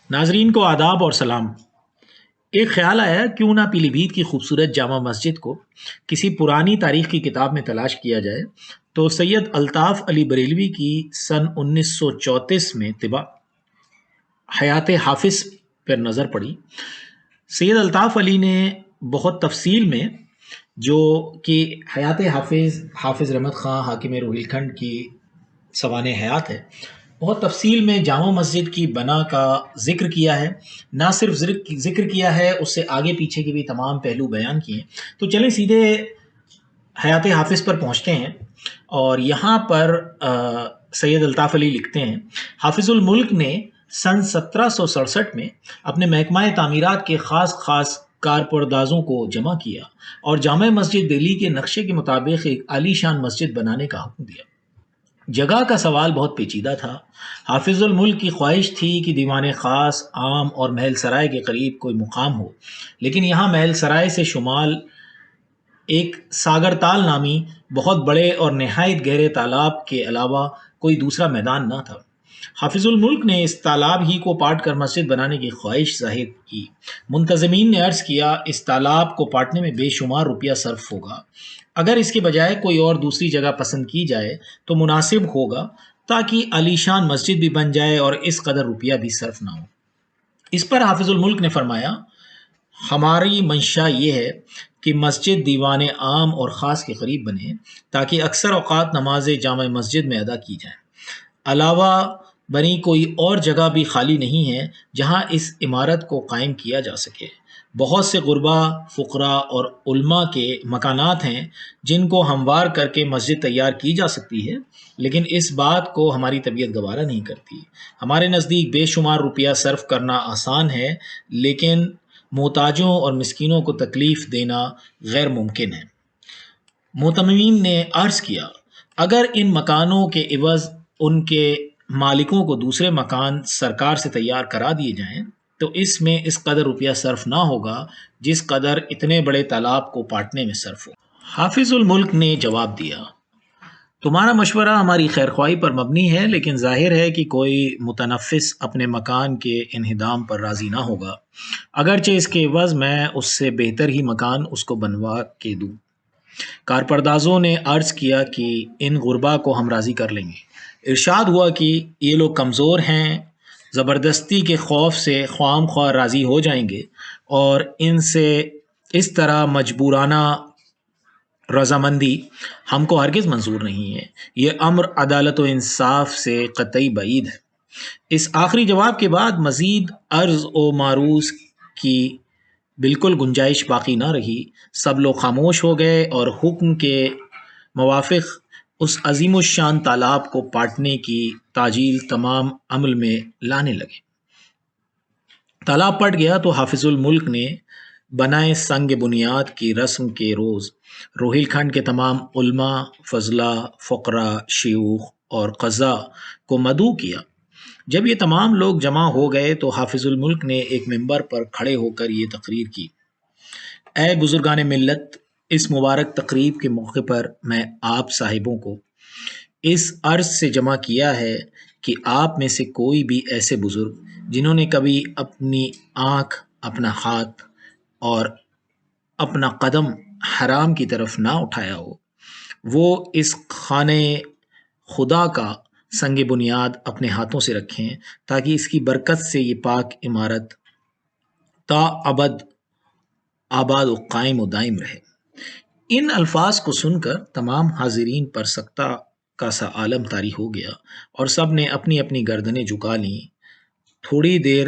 ناظرین کو آداب اور سلام۔ ایک خیال آیا کیوں نہ پیلی بھیت کی خوبصورت جامع مسجد کو کسی پرانی تاریخ کی کتاب میں تلاش کیا جائے تو سید الطاف علی بریلوی کی سن 1934 میں طبع حیات حافظ پر نظر پڑی۔ سید الطاف علی نے بہت تفصیل میں جو کہ حیات حافظ رحمت خاں حاکم روہیل کھنڈ کی سوانح حیات ہے، بہت تفصیل میں جامع مسجد کی بنا کا ذکر کیا ہے۔ نہ صرف ذکر کیا ہے، اس سے آگے پیچھے کے بھی تمام پہلو بیان کیے ہیں۔ تو چلیں سیدھے حیات حافظ پر پہنچتے ہیں، اور یہاں پر سید الطاف علی لکھتے ہیں، حافظ الملک نے سن 1767 میں اپنے محکمہ تعمیرات کے خاص کارپردازوں کو جمع کیا اور جامع مسجد دہلی کے نقشے کے مطابق ایک عالی شان مسجد بنانے کا حکم دیا۔ جگہ کا سوال بہت پیچیدہ تھا۔ حافظ الملک کی خواہش تھی کہ دیوان خاص، عام اور محل سرائے کے قریب کوئی مقام ہو، لیکن یہاں محل سرائے سے شمال ایک ساگر تال نامی بہت بڑے اور نہایت گہرے تالاب کے علاوہ کوئی دوسرا میدان نہ تھا۔ حافظ الملک نے اس تالاب ہی کو پاٹ کر مسجد بنانے کی خواہش ظاہر کی۔ منتظمین نے عرض کیا، اس تالاب کو پاٹنے میں بے شمار روپیہ صرف ہوگا، اگر اس کے بجائے کوئی اور دوسری جگہ پسند کی جائے تو مناسب ہوگا تاکہ عالی شان مسجد بھی بن جائے اور اس قدر روپیہ بھی صرف نہ ہو۔ اس پر حافظ الملک نے فرمایا، ہماری منشا یہ ہے کہ مسجد دیوان عام اور خاص کے قریب بنے تاکہ اکثر اوقات نماز جامع مسجد میں ادا کی جائیں۔ علاوہ بنی کوئی اور جگہ بھی خالی نہیں ہے جہاں اس عمارت کو قائم کیا جا سکے۔ بہت سے غربا، فقراء اور علماء کے مکانات ہیں جن کو ہموار کر کے مسجد تیار کی جا سکتی ہے، لیکن اس بات کو ہماری طبیعت گوارا نہیں کرتی۔ ہمارے نزدیک بے شمار روپیہ صرف کرنا آسان ہے، لیکن محتاجوں اور مسکینوں کو تکلیف دینا غیر ممکن ہے۔ معتمین نے عرض کیا، اگر ان مکانوں کے عوض ان کے مالکوں کو دوسرے مکان سرکار سے تیار کرا دیے جائیں تو اس میں اس قدر روپیہ صرف نہ ہوگا جس قدر اتنے بڑے تالاب کو پاٹنے میں صرف ہو۔ حافظ الملک نے جواب دیا، تمہارا مشورہ ہماری خیرخواہی پر مبنی ہے، لیکن ظاہر ہے کہ کوئی متنفس اپنے مکان کے انہدام پر راضی نہ ہوگا، اگرچہ اس کے عوض میں اس سے بہتر ہی مکان اس کو بنوا کے دوں۔ کارپردازوں نے عرض کیا کہ ان غربا کو ہم راضی کر لیں گے۔ ارشاد ہوا کہ یہ لوگ کمزور ہیں، زبردستی کے خوف سے خواہ مخواہ راضی ہو جائیں گے، اور ان سے اس طرح مجبورانہ رضامندی ہم کو ہرگز منظور نہیں ہے۔ یہ امر عدالت و انصاف سے قطعی بعید ہے۔ اس آخری جواب کے بعد مزید عرض و معروض کی بالکل گنجائش باقی نہ رہی۔ سب لوگ خاموش ہو گئے اور حکم کے موافق اس عظیم الشان تالاب کو پاٹنے کی تعجیل تمام عمل میں لانے لگے۔ تالاب پٹ گیا تو حافظ الملک نے بنائے سنگ بنیاد کی رسم کے روز روہیل کھنڈ کے تمام علماء، فضلاء، فقراء، شیوخ اور قضاء کو مدعو کیا۔ جب یہ تمام لوگ جمع ہو گئے تو حافظ الملک نے ایک منبر پر کھڑے ہو کر یہ تقریر کی، اے بزرگان ملت، اس مبارک تقریب کے موقع پر میں آپ صاحبوں کو اس عرض سے جمع کیا ہے کہ آپ میں سے کوئی بھی ایسے بزرگ جنہوں نے کبھی اپنی آنکھ، اپنا ہاتھ اور اپنا قدم حرام کی طرف نہ اٹھایا ہو، وہ اس خانہ خدا کا سنگ بنیاد اپنے ہاتھوں سے رکھیں تاکہ اس کی برکت سے یہ پاک عمارت تا ابد آباد و قائم و دائم رہے۔ ان الفاظ کو سن کر تمام حاضرین پر سکتہ کا سا عالم طاری ہو گیا اور سب نے اپنی اپنی گردنیں جھکا لیں۔ تھوڑی دیر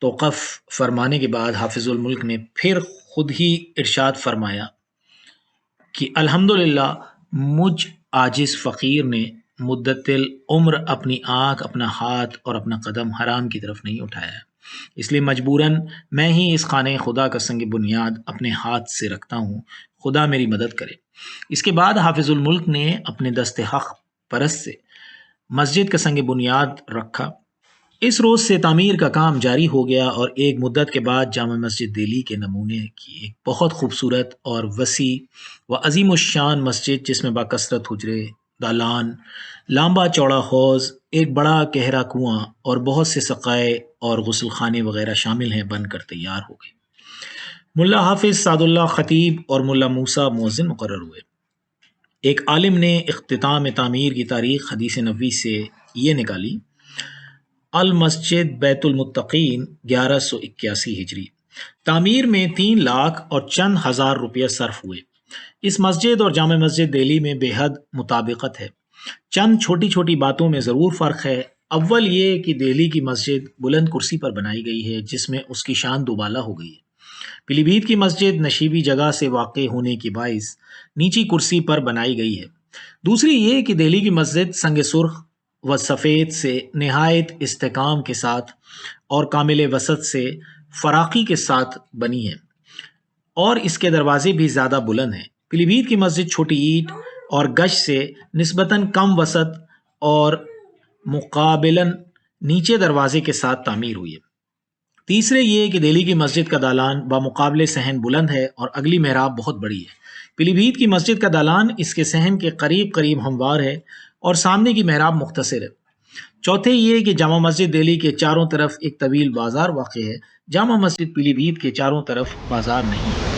توقف فرمانے کے بعد حافظ الملک نے پھر خود ہی ارشاد فرمایا کہ الحمدللہ مجھ عاجز فقیر نے مدت العمر اپنی آنکھ، اپنا ہاتھ اور اپنا قدم حرام کی طرف نہیں اٹھایا، اس لیے مجبوراً میں ہی اس خانہ خدا کا سنگ بنیاد اپنے ہاتھ سے رکھتا ہوں، خدا میری مدد کرے۔ اس کے بعد حافظ الملک نے اپنے دست حق پرست سے مسجد کا سنگ بنیاد رکھا۔ اس روز سے تعمیر کا کام جاری ہو گیا اور ایک مدت کے بعد جامع مسجد دہلی کے نمونے کی ایک بہت خوبصورت اور وسیع و عظیم الشان مسجد، جس میں باکثرت حجرے، دالان، لمبا چوڑا حوض، ایک بڑا گہرا کنواں اور بہت سے سقائے اور غسل خانے وغیرہ شامل ہیں بن کر تیار ہو گئے۔ ملا حافظ سعد اللہ خطیب اور ملا موسیٰ مؤذن مقرر ہوئے۔ ایک عالم نے اختتام تعمیر کی تاریخ حدیث نبوی سے یہ نکالی: المسجد بیت المتقین 1181 ہجری۔ تعمیر میں 3 لاکھ اور چند ہزار روپیہ صرف ہوئے۔ اس مسجد اور جامع مسجد دہلی میں بے حد مطابقت ہے۔ چند چھوٹی چھوٹی باتوں میں ضرور فرق ہے۔ اول یہ کہ دہلی کی مسجد بلند کرسی پر بنائی گئی ہے جس میں اس کی شان دوبالا ہو گئی ہے۔ پیلی بھیت کی مسجد نشیبی جگہ سے واقع ہونے کی باعث نیچی کرسی پر بنائی گئی ہے۔ دوسری یہ کہ دہلی کی مسجد سنگ سرخ و سفید سے نہایت استحکام کے ساتھ اور کامل وسعت سے فراخی کے ساتھ بنی ہے اور اس کے دروازے بھی زیادہ بلند ہیں۔ پیلی بھیت کی مسجد چھوٹی اینٹ اور گش سے نسبتاً کم وسعت اور مقابلاً نیچے دروازے کے ساتھ تعمیر ہوئی ہے۔ تیسرے یہ کہ دہلی کی مسجد کا دالان بمقابلے صحن بلند ہے اور اگلی محراب بہت بڑی ہے۔ پیلی بھیت کی مسجد کا دالان اس کے صحن کے قریب قریب ہموار ہے اور سامنے کی محراب مختصر ہے۔ چوتھے یہ کہ جامع مسجد دہلی کے چاروں طرف ایک طویل بازار واقع ہے۔ جامع مسجد پیلی بھیت کے چاروں طرف بازار نہیں ہے۔